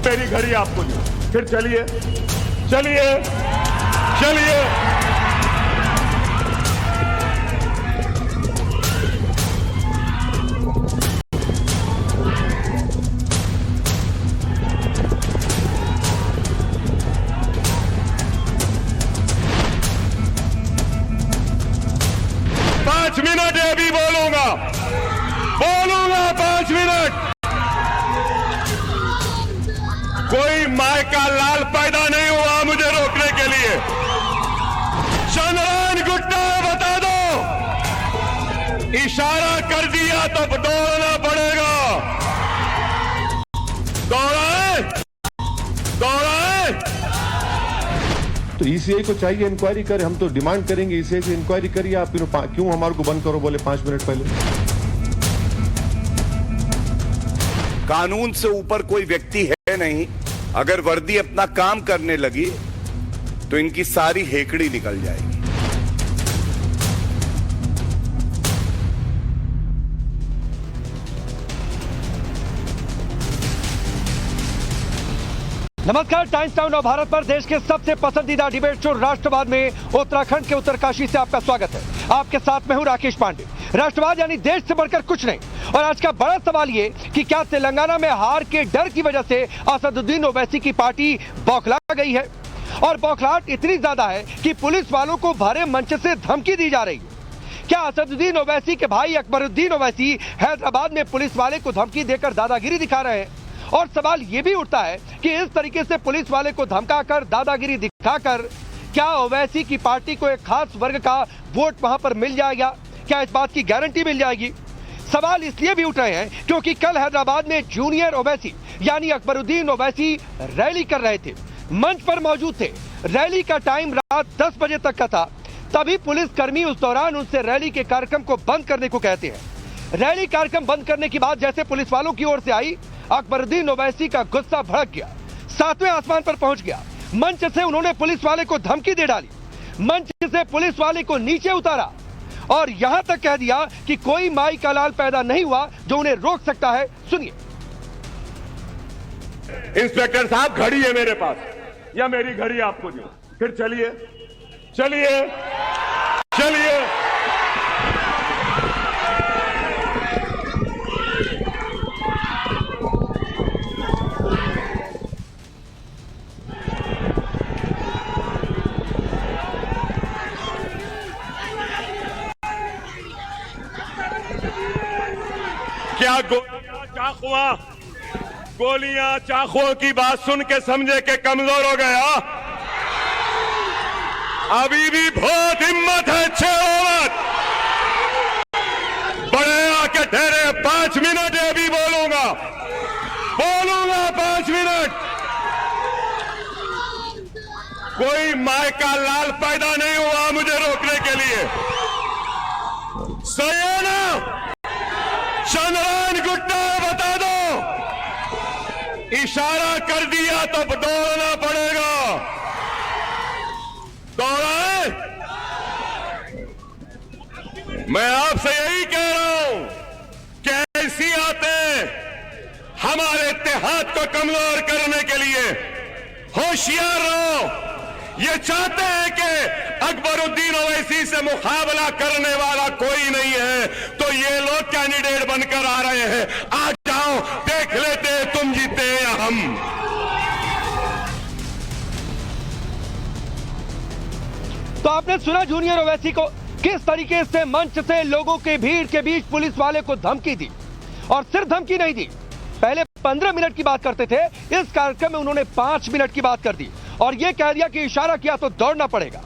मेरी घड़ी आपको दी, फिर चलिए चलिए चलिए। पांच मिनट अभी बोलूंगा 5 मिनट। कोई माय का लाल पैदा नहीं हुआ मुझे रोकने के लिए। चंद्रयान गुट्टा बता दो, इशारा कर दिया तो दौड़ना पड़ेगा। दौड़ाए तो ईसीआई को चाहिए इंक्वायरी करे, हम तो डिमांड करेंगे ईसीआई से इंक्वायरी करिए। आप क्यों हमारे को बंद करो बोले 5 मिनट पहले? कानून से ऊपर कोई व्यक्ति है नहीं। अगर वर्दी अपना काम करने लगी तो इनकी सारी हेकड़ी निकल जाएगी। नमस्कार, टाइम्स टाउन और भारत पर देश के सबसे पसंदीदा डिबेट शो राष्ट्रवाद में उत्तराखंड के उत्तरकाशी से आपका स्वागत है। आपके साथ मैं हूं राकेश पांडे। राष्ट्रवाद यानी देश से बढ़कर कुछ नहीं। और आज का बड़ा सवाल ये कि क्या तेलंगाना में हार के डर की वजह से असदुद्दीन ओवैसी की पार्टी बौखला गई है? और बौखलाहट इतनी ज्यादा है कि पुलिस वालों को भरे मंच से धमकी दी जा रही है। क्या असदुद्दीन ओवैसी के भाई अकबरुद्दीन ओवैसी हैदराबाद में पुलिस वाले को धमकी देकर दादागिरी दिखा रहे हैं? और सवाल यह भी उठता है कि इस तरीके से पुलिस वाले को धमकाकर दादागिरी दिखाकर क्या ओवैसी की पार्टी को एक खास वर्ग का वोट वहां पर मिल जाएगा? क्या इस बात की गारंटी मिल जाएगी? सवाल इसलिए भी उठ रहे हैं क्योंकि कल हैदराबाद में जूनियर ओवैसी यानी अकबरुद्दीन ओवैसी रैली कर रहे थे, मंच पर मौजूद थे। रैली का टाइम रात 10 बजे तक का था। तभी पुलिसकर्मी उस दौरान उनसे रैली के कार्यक्रम को बंद करने को कहते हैं। रैली कार्यक्रम बंद करने की बात जैसे पुलिस वालों की ओर से आई, अकबरुद्दीन ओवैसी का गुस्सा भड़क गया, 7वें आसमान पर पहुंच गया। मंच से उन्होंने पुलिस वाले को धमकी दे डाली, मंच से पुलिस वाले को नीचे उतारा और यहां तक कह दिया कि कोई माई का लाल पैदा नहीं हुआ जो उन्हें रोक सकता है। सुनिए। इंस्पेक्टर साहब, घड़ी है मेरे पास, या मेरी घड़ी आपको दी, फिर चलिए चलिए चलिए। क्या गोलियां चाकुओं की बात सुन के समझे के कमजोर हो गया? अभी भी बहुत हिम्मत है, 6 मत बड़े आके ठहरे। 5 मिनट अभी बोलूंगा 5 मिनट। कोई माय का लाल पैदा नहीं हुआ मुझे रोकने के लिए। सही है ना? चंद्रयान गुट्टा बता दो, इशारा कर दिया तो दौड़ना पड़ेगा। दौड़ाए? मैं आपसे यही कह रहा हूं, कैसी आते हमारे इत्तेहाद को कमजोर करने के लिए। होशियार रहो। ये चाहते हैं कि अकबरुद्दीन ओवैसी से मुकाबला करने वाला कोई नहीं है, तो ये लोग कैंडिडेट बनकर आ रहे हैं। आ जाओ, देख लेते तुम जीते या हम। तो आपने सुना जूनियर ओवैसी को किस तरीके से मंच से लोगों के भीड़ के बीच पुलिस वाले को धमकी दी। और सिर्फ धमकी नहीं दी, पहले 15 मिनट की बात करते थे, इस कार्यक्रम में उन्होंने 5 मिनट की बात कर दी और यह कह दिया कि इशारा किया तो दौड़ना पड़ेगा।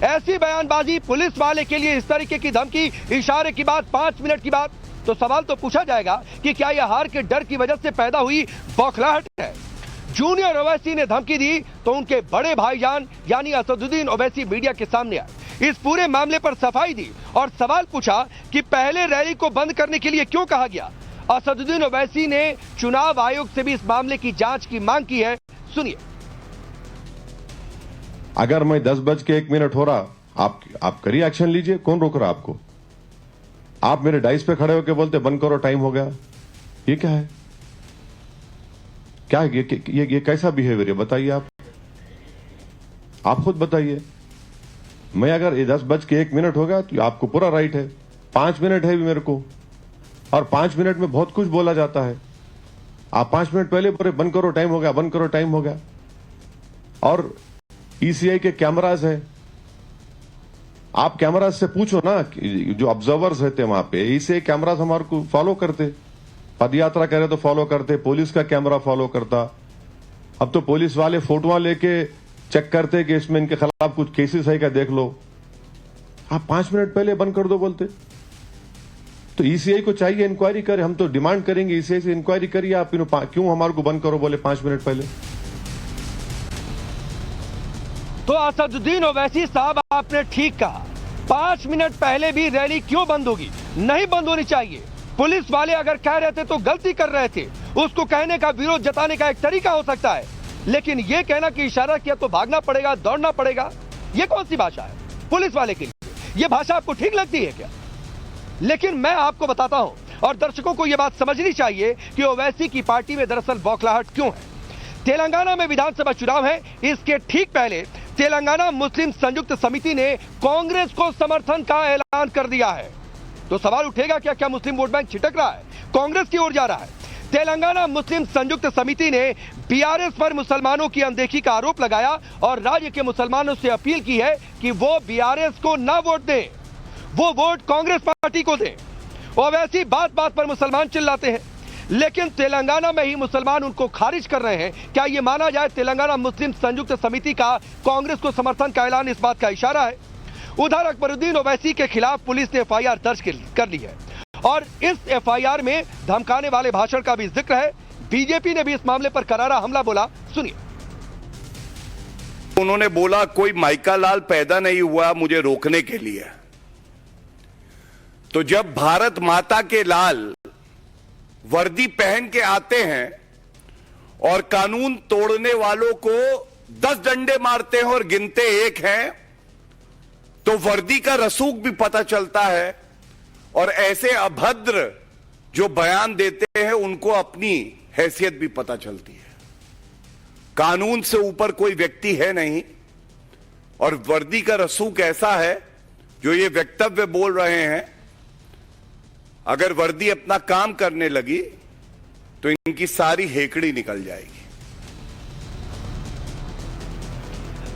ऐसी बयानबाजी, पुलिस वाले के लिए इस तरीके की धमकी, इशारे की बात, 5 मिनट की बात। तो सवाल तो पूछा जाएगा कि क्या यह हार के डर की वजह से पैदा हुई बौखलाहट है? जूनियर ओवैसी ने धमकी दी तो उनके बड़े भाईजान यानी असदुद्दीन ओवैसी मीडिया के सामने आए, इस पूरे मामले पर सफाई दी और सवाल पूछा कि पहले रैली को बंद करने के लिए क्यों कहा गया। असदुद्दीन ओवैसी ने चुनाव आयोग से भी इस मामले की जांच की मांग की है। सुनिए। अगर मैं 10:01 हो रहा, आप करिए, एक्शन लीजिए, कौन रोक रहा आपको? आप मेरे डाइस पे खड़े होकर बोलते बंद करो, टाइम हो गया। ये क्या है? क्या ये कैसा बिहेवियर है बताइए आप खुद बताइए। मैं अगर 10:01 होगा तो आपको पूरा राइट है, 5 मिनट है भी मेरे को, और 5 मिनट में बहुत कुछ बोला जाता है। आप 5 मिनट पहले बोले बंद करो टाइम हो गया, बंद करो टाइम हो गया। और ईसीआई के कैमराज है, आप कैमराज से पूछो ना, जो ऑब्जर्वर्स रहते हैं वहां पे, ईसीआई कैमराज हमारे को फॉलो करते, पदयात्रा करे तो फॉलो करते, पुलिस का कैमरा फॉलो करता। अब तो पुलिस वाले फोटोआं लेके चेक करते कि इसमें इनके खिलाफ कुछ केसेस है क्या, देख लो। आप 5 मिनट पहले बंद कर दो बोलते। तो ईसीआई को चाहिए इंक्वायरी करे, हम तो डिमांड करेंगे ईसीआई से इंक्वायरी करिए, आप क्यों हमारे को बंद करो बोले 5 मिनट पहले। तो असदुद्दीन ओवैसी साहब, आपने ठीक कहा, 5 मिनट पहले भी रैली क्यों बंद होगी? नहीं बंद होनी चाहिए। पुलिस वाले अगर कह रहे थे तो गलती कर रहे थे, उसको कहने का, विरोध जताने का एक तरीका हो सकता है, लेकिन यह कहना कि इशारा किया तो भागना पड़ेगा, दौड़ना पड़ेगा, यह कौन सी भाषा है पुलिस वाले के लिए? यह भाषा आपको ठीक लगती है क्या? लेकिन मैं आपको बताता हूं, और दर्शकों को यह बात समझनी चाहिए कि ओवैसी की पार्टी में दरअसल बौखलाहट क्यों है। तेलंगाना में विधानसभा चुनाव है, इसके ठीक पहले तेलंगाना मुस्लिम संयुक्त समिति ने कांग्रेस को समर्थन का ऐलान कर दिया है। तो सवाल उठेगा क्या मुस्लिम वोट बैंक छिटक रहा है, कांग्रेस की ओर जा रहा है? तेलंगाना मुस्लिम संयुक्त समिति ने बीआरएस पर मुसलमानों की अनदेखी का आरोप लगाया और राज्य के मुसलमानों से अपील की है कि वो बीआरएस को ना वोट दें, वो वोट कांग्रेस पार्टी को दें। ओवैसी बात बात पर मुसलमान चिल्लाते हैं, लेकिन तेलंगाना में ही मुसलमान उनको खारिज कर रहे हैं। क्या यह माना जाए तेलंगाना मुस्लिम संयुक्त समिति का कांग्रेस को समर्थन का ऐलान इस बात का इशारा है? उधर अकबरुद्दीन ओवैसी के खिलाफ पुलिस ने एफआईआर दर्ज कर ली है और इस एफआईआर में धमकाने वाले भाषण का भी जिक्र है। बीजेपी ने भी इस मामले पर करारा हमला बोला, सुनिए। उन्होंने बोला कोई माइका लाल पैदा नहीं हुआ मुझे रोकने के लिए। तो जब भारत माता के लाल वर्दी पहन के आते हैं और कानून तोड़ने वालों को 10 डंडे मारते हैं और गिनते 1 हैं, तो वर्दी का रसूख भी पता चलता है। और ऐसे अभद्र जो बयान देते हैं उनको अपनी हैसियत भी पता चलती है। कानून से ऊपर कोई व्यक्ति है नहीं, और वर्दी का रसूख ऐसा है जो ये वक्तव्य बोल रहे हैं, अगर वर्दी अपना काम करने लगी तो इनकी सारी हेकड़ी निकल जाएगी।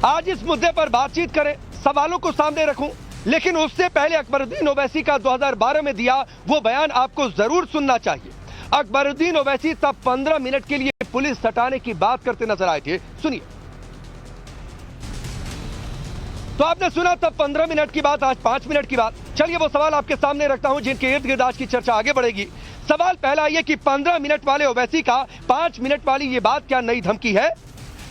आज इस मुद्दे पर बातचीत करें, सवालों को सामने रखूं, लेकिन उससे पहले अकबरुद्दीन ओवैसी का 2012 में दिया वो बयान आपको जरूर सुनना चाहिए। अकबरुद्दीन ओवैसी तब 15 मिनट के लिए पुलिस हटाने की बात करते नजर आए थे, सुनिए। तो आपने सुना तब 15 मिनट की बात, आज 5 मिनट की बात। चलिए वो सवाल आपके सामने रखता हूं जिनके इर्द गिर्द आज की चर्चा आगे बढ़ेगी। सवाल पहला यह कि 15 मिनट वाले ओवैसी का 5 मिनट वाली ये बात क्या नई धमकी है?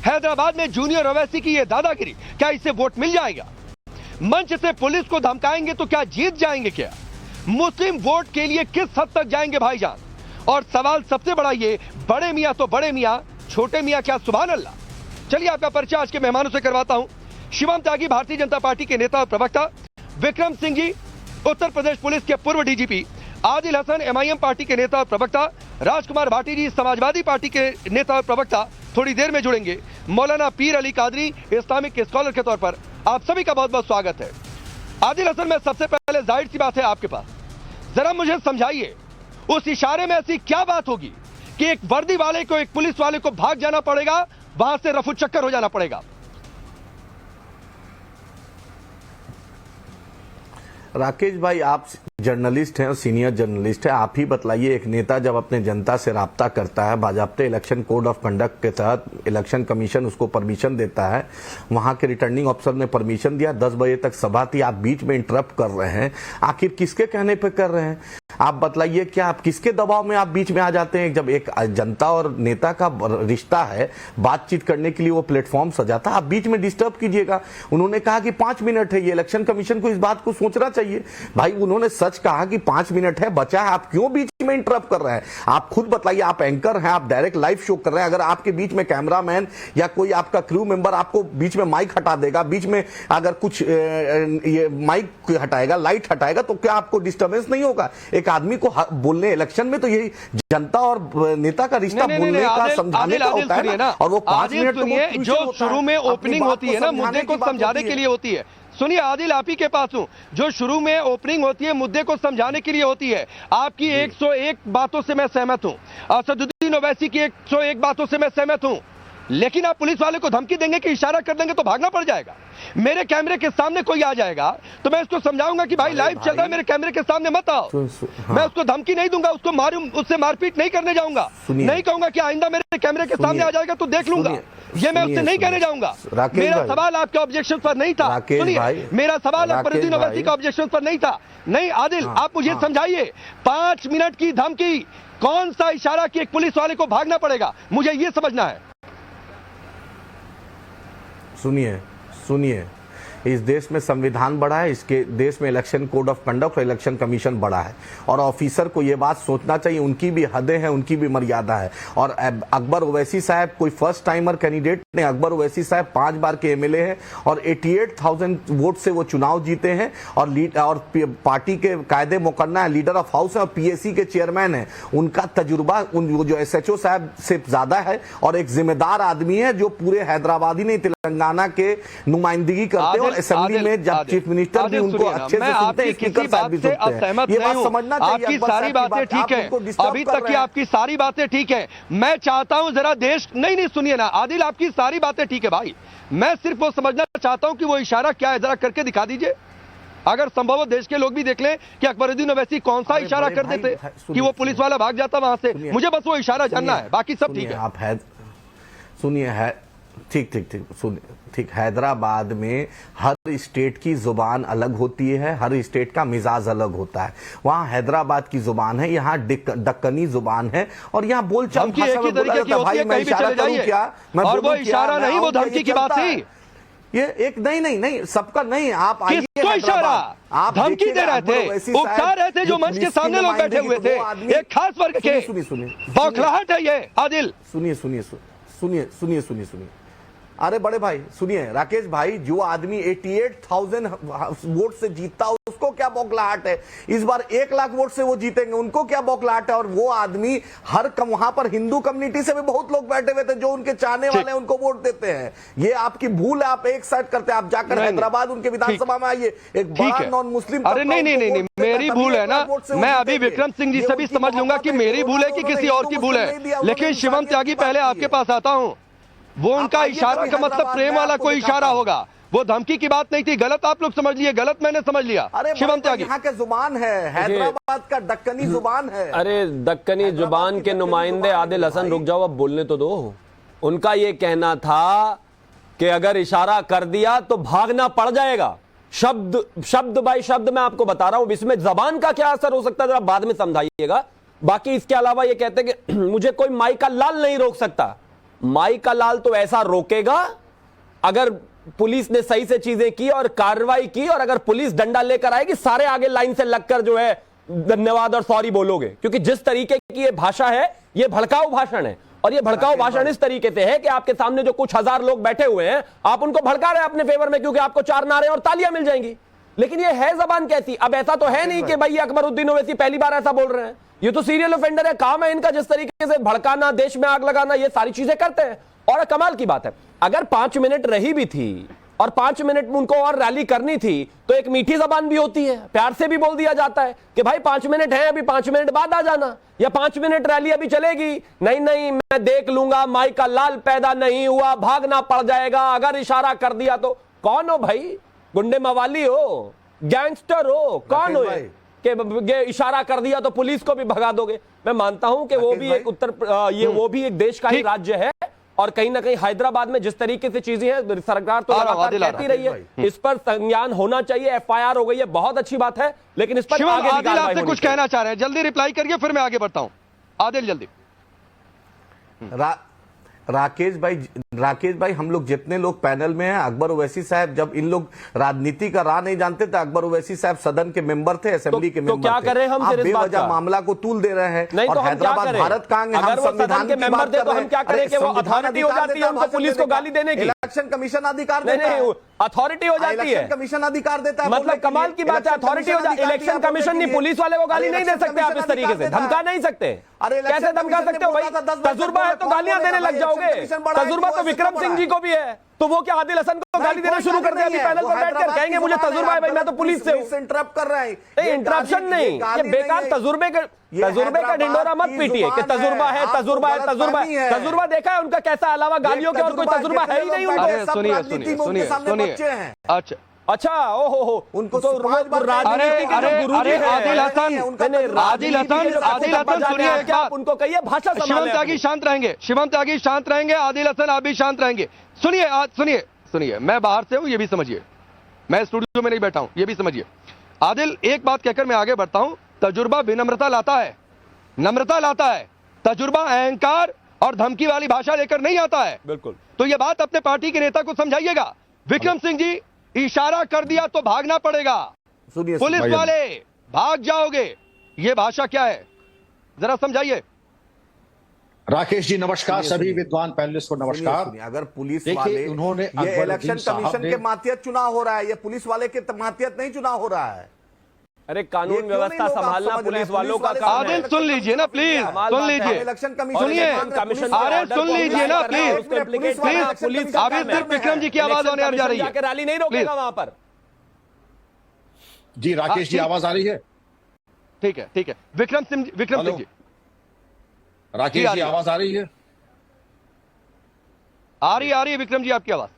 हैदराबाद में जूनियर ओवैसी की ये दादागिरी, क्या इससे वोट मिल जाएगा? मंच से पुलिस को धमकाएंगे तो क्या जीत जाएंगे? क्या मुस्लिम वोट के लिए किस हद तक जाएंगे भाईजान? और सवाल सबसे बड़ा ये, बड़े मियां तो बड़े मियां, छोटे मियां क्या सुभान अल्लाह? चलिए आपका परिचय आज के मेहमानों से करवाता हूं। शिवम त्यागी भारतीय जनता पार्टी के नेता और प्रवक्ता, विक्रम सिंह जी उत्तर प्रदेश पुलिस के पूर्व DGP, Adil Hasan MIM party के नेता और प्रवक्ता, राजकुमार भाटी जी समाजवादी पार्टी के नेता और प्रवक्ता थोड़ी देर में जुड़ेंगे, मौलाना पीर अली कादरी इस्लामिक स्कॉलर के तौर पर। आप सभी का बहुत बहुत स्वागत है। आदिल हसन, मैं सबसे पहले जाहिर सी बात है आपके पास, जरा मुझे समझाइए उस इशारे में ऐसी क्या बात होगी कि एक वर्दी वाले को, एक पुलिस वाले को भाग जाना पड़ेगा, वहां से रफू चक्कर हो जाना पड़ेगा? राकेश भाई, आप जर्नलिस्ट हैं और सीनियर जर्नलिस्ट हैं, आप ही बतलाइए, एक नेता जब अपने जनता से राब्ता करता है, बाजाप्ते इलेक्शन कोड ऑफ कंडक्ट के तहत इलेक्शन कमीशन उसको परमिशन देता है, वहां के रिटर्निंग अफसर ने परमिशन दिया, 10 बजे तक सभा थी, आप बीच में इंटरप्ट कर रहे हैं, आखिर किसके कहने पे कर रहे हैं? आप बतलाइए, क्या आप किसके दबाव में आप बीच में आ जाते हैं? जब एक जनता और नेता का रिश्ता है, बातचीत करने के लिए वो प्लेटफॉर्म सजा था, आप बीच में डिस्टर्ब कीजिएगा। उन्होंने कहा कि 5 मिनट है, ये इलेक्शन कमीशन को इस बात को सोचना चाहिए। भाई उन्होंने सच कहा कि 5 मिनट है, बचा है, आप क्यों बीच में में इंटरप्ट कर रहे हैं? आप खुद बताइए, आप एंकर हैं, आप डायरेक्ट लाइव शो कर रहे हैं, अगर आपके बीच में कैमरामैन या कोई आपका क्रू मेंबर आपको बीच में माइक हटा देगा, बीच में अगर कुछ ये माइक हटाएगा, लाइट हटाएगा, तो क्या आपको डिस्टर्बेंस नहीं होगा? एक आदमी को बोलने, इलेक्शन में तो यही जनता और नेता का रिश्ता बोलने का, समझाने का होता है ना। और वो 5 मिनट जो शुरू में ओपनिंग होती है ना, मुद्दे को समझाने के लिए होती है। सुनिए आदिल, आप ही के पास हूं। जो शुरू में ओपनिंग होती है मुद्दे को समझाने के लिए होती है। आपकी 101 बातों से मैं सहमत हूं, असदुद्दीन ओवैसी की 101 बातों से मैं सहमत हूं, लेकिन आप पुलिस वाले को धमकी देंगे कि इशारा कर देंगे तो भागना पड़ जाएगा। मेरे कैमरे के सामने कोई आ जाएगा तो मैं उसको समझाऊंगा कि भाई लाइव चल रहा है, मेरे कैमरे के सामने मत आओ। मैं उसको धमकी नहीं दूंगा, उसको मारूं, उससे मारपीट नहीं करने जाऊंगा, नहीं कहूंगा कि आइंदा मेरे कैमरे के सामने आ जाएगा तो देख लूंगा, ये मैं उससे नहीं कहने जाऊंगा। मेरा सवाल आपके ऑब्जेक्शन पर नहीं था। सुनिए, मेरा सवाल अकबरुद्दीन ओवैसी का ऑब्जेक्शन पर नहीं था। नहीं आदिल, आप मुझे समझाइए, 5 मिनट की धमकी, कौन सा इशारा कि एक पुलिस वाले को भागना पड़ेगा, मुझे ये समझना है। सुनिए, इस देश में संविधान बड़ा है, इसके देश में इलेक्शन कोड ऑफ कंडक्ट और इलेक्शन कमीशन बड़ा है, और ऑफिसर को यह बात सोचना चाहिए, उनकी भी हदें हैं, उनकी भी मर्यादा है। और अकबर ओवैसी साहब कोई फर्स्ट टाइमर कैंडिडेट नहीं, अकबर ओवैसी साहब 5 बार के एमएलए हैं और 88,000 वोट से वो चुनाव जीते हैं, और पार्टी के कायदे मुकन्ना है, लीडर ऑफ हाउस है और पीएसी के चेयरमैन है। उनका तजुर्बा जो एसएचओ साहब से ज्यादा है, और एक जिम्मेदार आदमी है जो पूरे हैदराबादी ने तेलंगाना के नुमाइंदगी करते हैं, असेंबली में जब चीफ मिनिस्टर भी उनको अच्छे से सुनते हैं, स्पीकर साहब भी सुनते हैं। ये बात समझना चाहिए। आपकी सारी बातें ठीक है, अभी तक की आपकी सारी बातें ठीक है। मैं चाहता हूं जरा देश, नहीं सुनिए ना आदिल, आपकी सारी बातें ठीक है भाई, मैं सिर्फ वो समझना चाहता हूं कि वो इशारा क्या है, जरा करके दिखा दीजिए। अगर संभव हो देश के लोग भी देख लें कि अकबरुद्दीन ओवैसी कौन सा इशारा कर देते कि वो पुलिस वाला भाग जाता वहां से। मुझे बस वो इशारा जानना है, बाकी सब ठीक है। आप सुनिए, है ठीक, हैदराबाद में हर स्टेट की जुबान अलग होती है, हर स्टेट का मिजाज अलग होता है। वहाँ हैदराबाद की जुबान है, यहाँ दक्कनी जुबान है, और यहाँ बोलचाल भाषा में बोला जाता है, भाई मैं इशारा करूं क्या, और वो इशारा नहीं, वो धमकी की बात थी। ये एक नहीं सबका नहीं, आप आइए, इशारा आप धमकी दे रहे थे, उकसा रहे थे, जो मंच के सामने लोग बैठे हुए थे, एक खास वर्ग के। सुनिए, बौखलाहट है ये आदिल। सुनिए, अरे बड़े भाई सुनिए, राकेश भाई, जो आदमी 88,000 वोट से जीतता उसको क्या बौखलाहट है? इस बार 1 लाख वोट से वो जीतेंगे, उनको क्या बौखलाहट है? और वो आदमी वहां पर हिंदू कम्युनिटी से भी बहुत लोग बैठे हुए थे जो उनके चाहने वाले हैं, उनको वोट देते हैं। ये आपकी भूल है, आप एक साइड करते हैं। आप जाकर हैदराबाद उनके विधानसभा में आइए, एक बड़ा नॉन मुस्लिम, अरे नहीं, मेरी भूल है ना, मैं अभी विक्रम सिंह जी से भी समझ लूंगा कि मेरी भूल है कि किसी और की भूल है, लेकिन शिवम त्यागी पहले आपके पास आता हूं। वो उनका इशारा का मतलब प्रेम वाला कोई इशारा होगा, वो धमकी की बात नहीं थी। गलत आप लोग समझ लिए, गलत मैंने समझ लिया। शिवम त्यागी, यहाँ के जुबान है, हैदराबाद का दक्कनी जुबान है। अरे दक्कनी जुबान के नुमाइंदे आदिल हसन, रुक जाओ, अब बोलने तो दो। उनका ये कहना था कि अगर इशारा कर दिया तो भागना पड़ जाएगा। शब्द बाय शब्द मैं आपको बता रहा हूं, इसमें जबान का क्या असर हो सकता है जरा बाद में समझाइएगा। बाकी इसके अलावा ये कहते हैं कि मुझे कोई माई का लाल नहीं रोक सकता। माई का लाल तो ऐसा रोकेगा अगर पुलिस ने सही से चीजें की और कार्रवाई की, और अगर पुलिस डंडा लेकर आएगी, सारे आगे लाइन से लगकर जो है धन्यवाद और सॉरी बोलोगे। क्योंकि जिस तरीके की ये भाषा है, ये भड़काऊ भाषण है, और ये भड़काऊ भाषण इस तरीके से है कि आपके सामने जो कुछ हजार लोग बैठे हुए हैं, आप उनको भड़का रहे हैं अपने फेवर में, क्योंकि आपको 4 नारे और तालियां मिल जाएंगी। लेकिन ये है जबान कैसी? अब ऐसा तो है नहीं कि भाई अकबरुद्दीन ओवैसी पहली बार ऐसा बोल रहे हैं, ये तो सीरियल ऑफेंडर है, काम है इनका जिस तरीके से भड़काना, देश में आग लगाना, ये सारी चीजें करते हैं। और कमाल की बात है, अगर 5 मिनट रही भी थी और 5 मिनट में उनको और रैली करनी थी, तो एक मीठी जबान भी होती है, प्यार से भी बोल दिया जाता है कि भाई 5 मिनट है, अभी 5 मिनट बाद आ जाना, या 5 मिनट रैली अभी चलेगी, नहीं मैं देख लूंगा, माई का लाल पैदा नहीं हुआ, भागना पड़ जाएगा अगर इशारा कर दिया तो। कौन हो भाई? गुंडे मवाली हो, गैंगस्टर हो, कौन हो कि इशारा कर दिया तो पुलिस को भी भगा दोगे? मैं मानता हूं कि वो भी एक वो भी एक देश का ही राज्य है, और कहीं ना कहीं हैदराबाद में जिस तरीके से चीजें हैं, सरकार तो लगातार कहती रही है, इस पर संज्ञान होना चाहिए। एफआईआर हो गई है, बहुत अच्छी बात है, लेकिन इस पर आगे आदिल आपसे कुछ कहना चाह रहे हैं, जल्दी रिप्लाई करिए, फिर मैं आगे बढ़ता हूं। आदिल जल्दी। राकेश भाई हम लोग जितने लोग पैनल में हैं, अकबर ओवैसी साहब जब इन लोग राजनीति का राह नहीं जानते थे, अकबर ओवैसी साहब सदन के मेंबर थे, असेंबली के मेंबर क्या थे। करें हम आप फिर इस बात बेवजह का? मामला को तूल दे रहे हैं। नहीं और तो हम क्या हैदराबाद करें? भारत कांग अगर वो सदन के मेंबर थे तो हम क्या करें कि वो अथॉरिटी हो जाती है उनको पुलिस को गाली देने की? इलेक्शन कमीशन अधिकार देता है, नहीं, अथॉरिटी हो जाती है। इलेक्शन कमीशन अधिकार देता है। मतलब कमाल की बात है, अथॉरिटी हो जाती है। इलेक्शन कमीशन नहीं, पुलिस वाले को गाली नहीं दे सकते आप इस तरीके से, धमका नहीं सकते। कैसे धमका सकते हो भाई? तजुर्बा है तो गालियां देने लग जाओगे। तजुर्बा तो विक्रम सिंह जी को भी है, तो वो क्या आदिल हसन को गाली देना शुरू कर दिया? अभी पैनल पर बैठकर कहेंगे मुझे तजुर्बा है भाई, मैं तो पुलिस से हूं। इंटरप्ट कर रहे हैं। नहीं, इंटरप्शन नहीं, ये बेकार तजुर्बे का ढिंडोरा मत पीटिए कि तजुर्बा है, तजुर्बा है, तजुर्बा है। तजुर्बा देखा है उनका कैसा? अलावा गालियों के और कोई तजुर्बा है ही नहीं उनको। अच्छा अच्छा, ओहो उनको तो राजनीति के जो गुरु जी हैं, आदिल हसन सुनिए एक क्या बात। आप उनको कहिए भाषा शिवम संभालें त्यागी अपनी। शांत रहेंगे, शिवम त्यागी शांत रहेंगे, आदिल हसन आप भी शांत रहेंगे। सुनिए सुनिए, मैं बाहर से हूं, ये भी समझिए, मैं स्टूडियो में नहीं बैठा हूं, ये भी समझिए। आदिल, एक बात कहकर मैं आगे बढ़ता हूं, तजुर्बा विनम्रता लाता है, नम्रता लाता है। तजुर्बा अहंकार और धमकी वाली भाषा लेकर नहीं आता है। बिल्कुल। तो ये बात अपने पार्टी के नेता को समझाइएगा। विक्रम सिंह जी, इशारा कर दिया तो भागना पड़ेगा, सुनिए पुलिस वाले भाग जाओगे, ये भाषा क्या है? जरा समझाइए। राकेश जी नमस्कार, सभी विद्वान पैनलिस्ट को नमस्कार। अगर पुलिस देखिए, वाले उन्होंने ये अकबरुद्दीन इलेक्शन साहब कमीशन ने- के मातियत चुनाव हो रहा है, ये पुलिस वाले के मातियत नहीं चुनाव हो रहा है। अरे ये कानून क्यों नहीं व्यवस्था लोग आप संभालना समझ रहे पुलिस हैं? वालों का पुलिस काम वाले है। आदिल सुन लीजिए ना प्लीज, कमाल सुन बात है। लीजिए, इलेक्शन कमीशन सुनिए, कमीशन अरे सुन लीजिए ना प्लीज, प्लीज प्लीज। अभी सिर्फ विक्रम जी की आवाज होने जा रही है। रैली नहीं रोकेगा वहां पर। जी राकेश जी, ठीक। आवाज आ रही है? ठीक है, विक्रम सिंह जी, राकेश जी, आ जी रही है। आवाज आ रही है? आ रही है विक्रम जी आपकी आवाज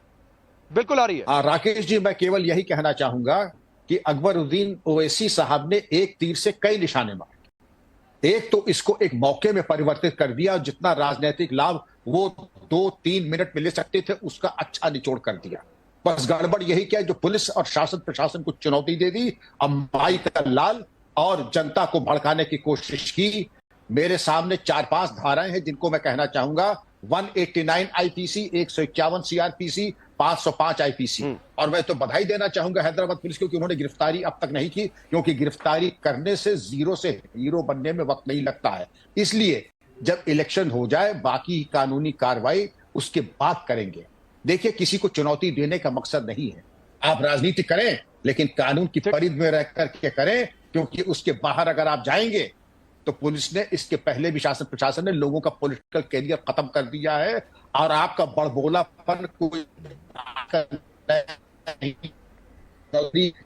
बिल्कुल आ रही है। राकेश जी, मैं केवल यही कहना चाहूंगा कि अकबरुद्दीन ओवैसी साहब ने एक तीर से कई निशाने मारे। एक तो इसको एक मौके में परिवर्तित कर दिया, जितना राजनीतिक लाभ वो 2-3 मिनट में ले सकते थे उसका अच्छा निचोड़ कर दिया। बस गड़बड़ यही क्या है, जो पुलिस और शासन प्रशासन को चुनौती दे दी, अब माई का लाल और जनता को भड़काने की कोशिश की। मेरे सामने 4-5 धाराएं हैं जिनको मैं कहना चाहूंगा, 189 आईपीसी, 151 सीआरपीसी, 505 आईपीसी। और मैं तो बधाई देना चाहूंगा हैदराबाद पुलिस को कि उन्होंने गिरफ्तारी अब तक नहीं की, क्योंकि गिरफ्तारी करने से जीरो से हीरो बनने में वक्त नहीं लगता है। इसलिए जब इलेक्शन हो जाए, बाकी कानूनी कार्रवाई उसके बाद करेंगे। देखिए, किसी को चुनौती देने का मकसद नहीं है, आप राजनीति करें लेकिन कानून की परिध में रह करके करें, क्योंकि उसके बाहर अगर आप जाएंगे तो पुलिस ने, इसके पहले भी शासन प्रशासन ने लोगों का पॉलिटिकल कैरियर खत्म कर दिया है, और आपका बड़बोलापन कोई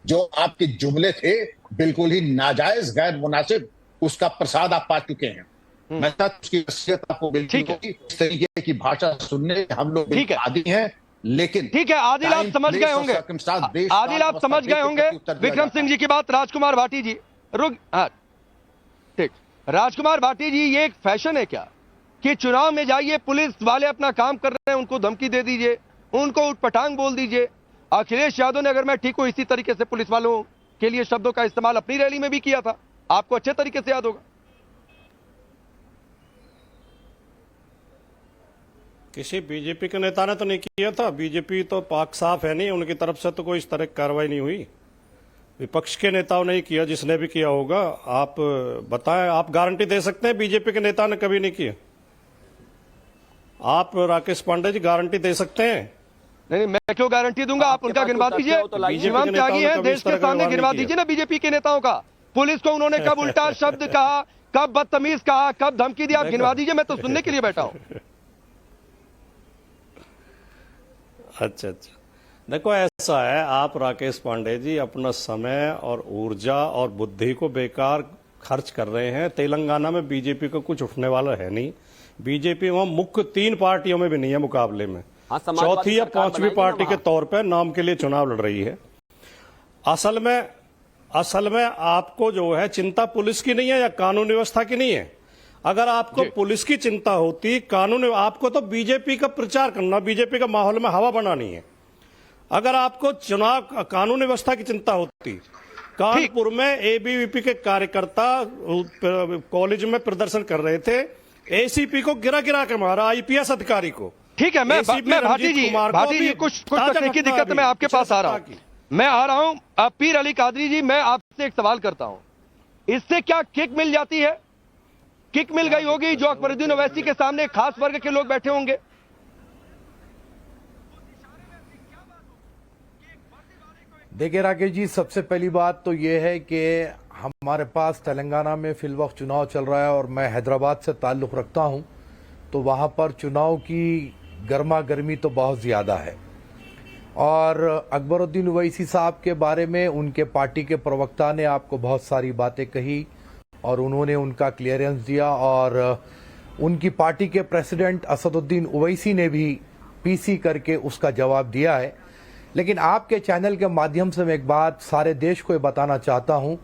जो आपके जुमले थे बिल्कुल ही नाजायज, गैर मुनासिब, उसका प्रसाद आप पा चुके हैं। मैं उसकी हैसियत आपको मिलती ठीक है। होगी। इस तरीके की भाषा सुनने हम लोग ठीक है। आदी हैं, लेकिन ठीक है, आदिल आप समझ गए होंगे, आदिल आप समझ गए होंगे विक्रम सिंह जी की बात। राजकुमार भाटी जी ठीक, राजकुमार भाटी जी, ये एक फैशन है क्या कि चुनाव में जाइए, पुलिस वाले अपना काम कर रहे हैं, उनको धमकी दे दीजिए, उनको उठपटांग बोल दीजिए। अखिलेश यादव ने, अगर मैं ठीक हूं, इसी तरीके से पुलिस वालों के लिए शब्दों का इस्तेमाल अपनी रैली में भी किया था, आपको अच्छे तरीके से याद होगा। किसी बीजेपी के नेता ने तो नहीं किया था, बीजेपी तो पाक साफ है नहीं, उनकी तरफ से तो कोई इस तरह की कार्रवाई नहीं हुई। विपक्ष के नेताओं ने ही किया, जिसने भी किया होगा। आप बताएं, आप गारंटी दे सकते हैं बीजेपी के नेता ने कभी नहीं किया? आप राकेश पांडे जी गारंटी दे सकते हैं? नहीं, मैं क्यों गारंटी दूंगा? आप उनका गिनवा दीजिए। शिवम त्यागी है, देश के सामने गिनवा दीजिए ना बीजेपी के नेताओं का। पुलिस को उन्होंने कब उल्टा शब्द कहा, कब बदतमीज कहा, कब धमकी दी, आप गिनवा दीजिए, मैं तो सुनने के लिए बैठा हूं। अच्छा, देखो ऐसा है, आप राकेश पांडे जी अपना समय और ऊर्जा और बुद्धि को बेकार खर्च कर रहे हैं। तेलंगाना में बीजेपी का कुछ उठने वाला है नहीं। बीजेपी वहां मुख्य 3 पार्टियों में भी नहीं है मुकाबले में, चौथी या 5वीं पार्टी के तौर पर नाम के लिए चुनाव लड़ रही है। असल में आपको जो है चिंता पुलिस की नहीं है या कानून व्यवस्था की नहीं है। अगर आपको पुलिस की चिंता होती, कानून, आपको तो बीजेपी का प्रचार करना, बीजेपी का माहौल में हवा बनानी है। अगर आपको चुनाव कानून व्यवस्था की चिंता होती, कानपुर में एबीवीपी के कार्यकर्ता कॉलेज में प्रदर्शन कर रहे थे, एसीपी को गिरा गिरा के मारा, आईपीएस अधिकारी को। ठीक है, मैं ACP भाटी रणजीत जी कुमार को भी कुछ ताजा तकनीकी रखना दिक्कत है मैं आपके अभी, पास आ रहा हूं। मैं आ रहा हूं। अब पीर अली कादरी जी, मैं आपसे एक सवाल करता हूं, इससे क्या किक मिल जाती है? किक मिल गई होगी जो अकबरुद्दीन ओवैसी के सामने खास वर्ग के लोग बैठे होंगे। देखिए राकेश जी, सबसे पहली बात तो यह है कि हमारे पास तेलंगाना में फिल वक्त चुनाव चल रहा है और मैं हैदराबाद से ताल्लुक़ रखता हूं, तो वहां पर चुनाव की गर्मा गर्मी तो बहुत ज़्यादा है। और अकबरुद्दीन ओवैसी साहब के बारे में उनके पार्टी के प्रवक्ता ने आपको बहुत सारी बातें कही और उन्होंने उनका क्लियरेंस दिया, और उनकी पार्टी के प्रेसिडेंट असदुद्दीन ओवैसी ने भी पीसी करके उसका जवाब दिया है। लेकिन आपके चैनल के माध्यम से मैं एक बात सारे देश को बताना चाहता हूं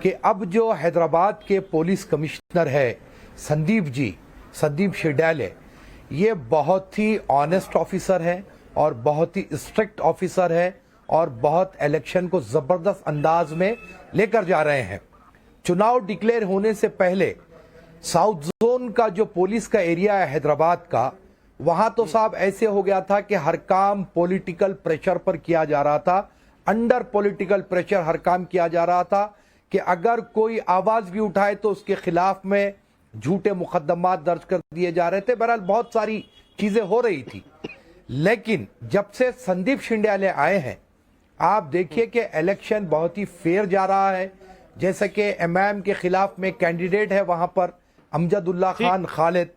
कि अब जो हैदराबाद के पुलिस कमिश्नर है संदीप शिरडैले, ये बहुत ही ऑनेस्ट ऑफिसर है और बहुत ही स्ट्रिक्ट ऑफिसर है और बहुत इलेक्शन को जबरदस्त अंदाज में लेकर जा रहे हैं। चुनाव डिक्लेयर होने से पहले साउथ जोन का जो पुलिस का एरिया है हैदराबाद का, वहां तो साहब ऐसे हो गया था कि हर काम पॉलिटिकल प्रेशर पर किया जा रहा था, अंडर पॉलिटिकल प्रेशर हर काम किया जा रहा था कि अगर कोई आवाज भी उठाए तो उसके खिलाफ में झूठे मुकदमात दर्ज कर दिए जा रहे थे। बहरहाल बहुत सारी चीजें हो रही थी। लेकिन जब से संदीप शिंडेले आए हैं, आप देखिए कि इलेक्शन बहुत ही फेयर जा रहा है। जैसे कि एमआईएम के खिलाफ में कैंडिडेट है वहां पर अमजदुल्ला खान खालिद,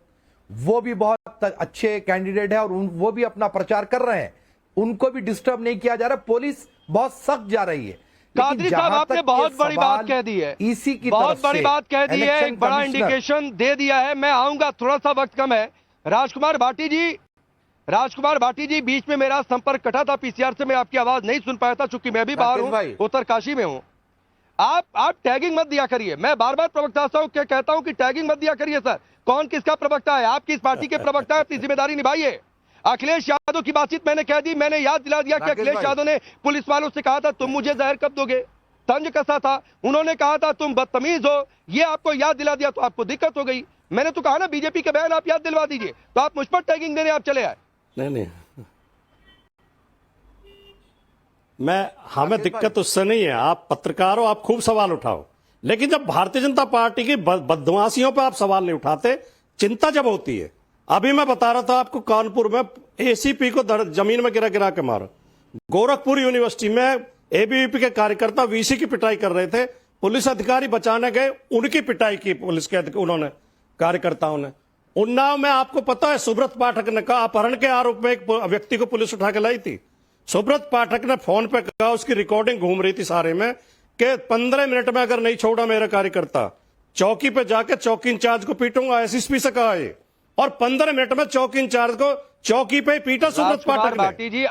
वो भी बहुत अच्छे कैंडिडेट है और वो भी अपना प्रचार कर रहे हैं, उनको भी डिस्टर्ब नहीं किया जा रहा। पुलिस बहुत सख्त जा रही है। कादरी साहब, आपने बहुत बड़ी बात कह दी है, इसी की बहुत बड़ी बात कह दी है, एक बड़ा इंडिकेशन दे दिया है। मैं आऊंगा, थोड़ा सा वक्त कम है। राजकुमार भाटी जी, बीच में मेरा संपर्क कटा था पीसीआर से, मैं आपकी आवाज नहीं सुन पाया था चूंकि मैं भी बाहर हूं, उत्तरकाशी में हूं। आप टैगिंग मत दिया करिए। मैं बार बार प्रवक्ता साहब क्या कहता हूं कि टैगिंग मत दिया करिए। सर, कौन किसका प्रवक्ता है? आप किस पार्टी के प्रवक्ता है? अपनी जिम्मेदारी निभाइए। अखिलेश यादव की बातचीत मैंने कह दी, मैंने याद दिला दिया कि अखिलेश यादव ने पुलिस वालों से कहा था तुम मुझे जहर कब दोगे, तंज कसा था। उन्होंने कहा था तुम बदतमीज हो, ये आपको याद दिला दिया तो आपको दिक्कत हो गई। मैंने तो कहा ना बीजेपी के बयान आप याद दिलवा दीजिए, तो आप मुझ पर टैगिंग देने आप चले आए। नहीं, हमें दिक्कत उससे नहीं है। आप पत्रकार हो, आप खूब सवाल उठाओ, लेकिन जब भारतीय जनता पार्टी की बदमाशियों पर आप सवाल नहीं उठाते, चिंता जब होती है। अभी मैं बता रहा था आपको, कानपुर में एसीपी को जमीन में गिरा गिरा के मारा। गोरखपुर यूनिवर्सिटी में एबीवीपी के कार्यकर्ता वीसी की पिटाई कर रहे थे, पुलिस अधिकारी बचाने गए, उनकी पिटाई की पुलिस के उन्होंने कार्यकर्ताओं ने। उन्नाव में आपको पता है सुब्रत पाठक ने कहा, अपहरण के आरोप में एक व्यक्ति को पुलिस उठा के लाई थी। सुब्रत पाठक ने फोन पे कहा, उसकी रिकॉर्डिंग घूम रही थी सारे में, कि 15 मिनट में अगर नहीं छोड़ा मेरा कार्यकर्ता, चौकी पे जाके चौकी इंचार्ज को पीटूंगा, एसएसपी से कहा है। और 15 मिनट में चौकी इंचार्ज को चौकी पे पीटा सुब्रत पाठक ने।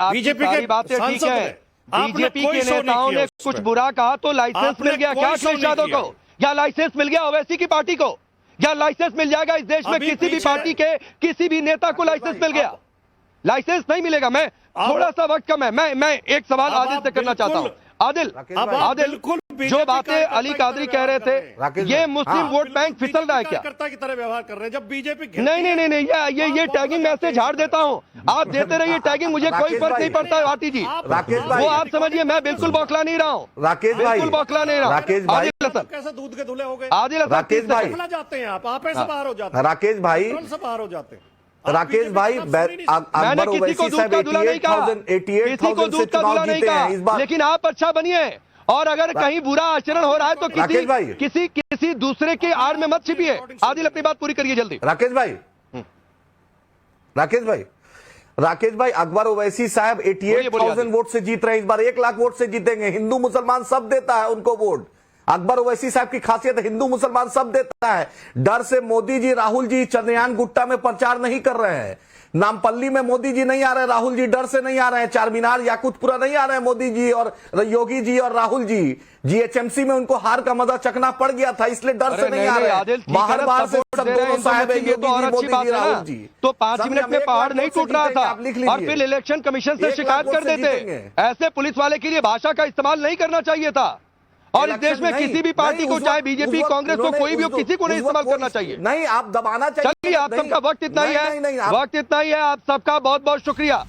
बीजेपी के सांसद ने, बीजेपी के नेताओं ने कुछ बुरा कहा तो लाइसेंस मिल गया क्या अखिलेश यादव को? या लाइसेंस मिल गया ओवैसी की पार्टी को? या लाइसेंस मिल जाएगा इस देश में किसी भी पार्टी के किसी भी नेता को लाइसेंस मिल गया? लाइसेंस नहीं मिलेगा। मैं थोड़ा सा वक्त कम है, मैं एक सवाल आदिल से करना चाहता हूं। आदिल, जो बातें अली कादरी कह रहे थे, ये मुस्लिम वोट बैंक फिसल रहा है क्या? की तरह व्यवहार कर रहे हैं जब बीजेपी। नहीं, ये टैगिंग मैसेज झाड़ देता हूं। आप देते रहिए टैगिंग, मुझे कोई फर्क नहीं पड़ता है भाटी जी। वो आप समझिए, मैं बिल्कुल बौखला नहीं रहा हूँ, राकेश भाई, बिल्कुल बौखला नहीं रहा। राकेश भाई, कैसे दूध के धुले हो गए? आदिल, राकेश भाई जाते हैं आप ऐसे बाहर हो जाते हैं। राकेश भाई, से बाहर हो जाते हैं। राकेश भाई, अकबर ओवैसी साहब 88,000 से चुनाव जीते हैं इस बार। लेकिन आप अच्छा बनिए, और अगर कहीं बुरा आचरण हो रहा है तो किसी दूसरे के आड़ में मत छिपिए। आदिल, अपनी बात पूरी करिए जल्दी। राकेश भाई, अकबर ओवैसी साहब 88,000 वोट से जीत रहे हैं इस बार, 1 लाख वोट से जीतेंगे। हिंदू मुसलमान सब देता है उनको वोट। अकबर ओवैसी साहब की खासियत हिंदू मुसलमान सब देता है। डर से मोदी जी, राहुल जी चंद्रयान गुट्टा में प्रचार नहीं कर रहे हैं। नामपल्ली में मोदी जी नहीं आ रहे, राहुल जी डर से नहीं आ रहे हैं। चारमीनार, याकुतपुरा नहीं आ रहे हैं मोदी जी और योगी जी और राहुल जी। जीएचएमसी में उनको हार का मजा चखना पड़ गया था, इसलिए डर से नहीं आ रहे हैं। बाहर से सब दोनों साहब है, मोदी जी, राहुल जी। तो 5 मिनट में पहाड़ नहीं टूट रहा था और फिर इलेक्शन कमीशन से शिकायत कर देते। ऐसे पुलिस वाले के लिए भाषा का इस्तेमाल नहीं करना चाहिए था। और इस देश में किसी भी पार्टी को, चाहे बीजेपी, कांग्रेस को, कोई भी हो, किसी को नहीं इस्तेमाल करना चाहिए। नहीं, आप दबाना चाहिए। चलिए, आप सबका वक्त इतना ही है, वक्त इतना ही है। आप सबका बहुत बहुत शुक्रिया।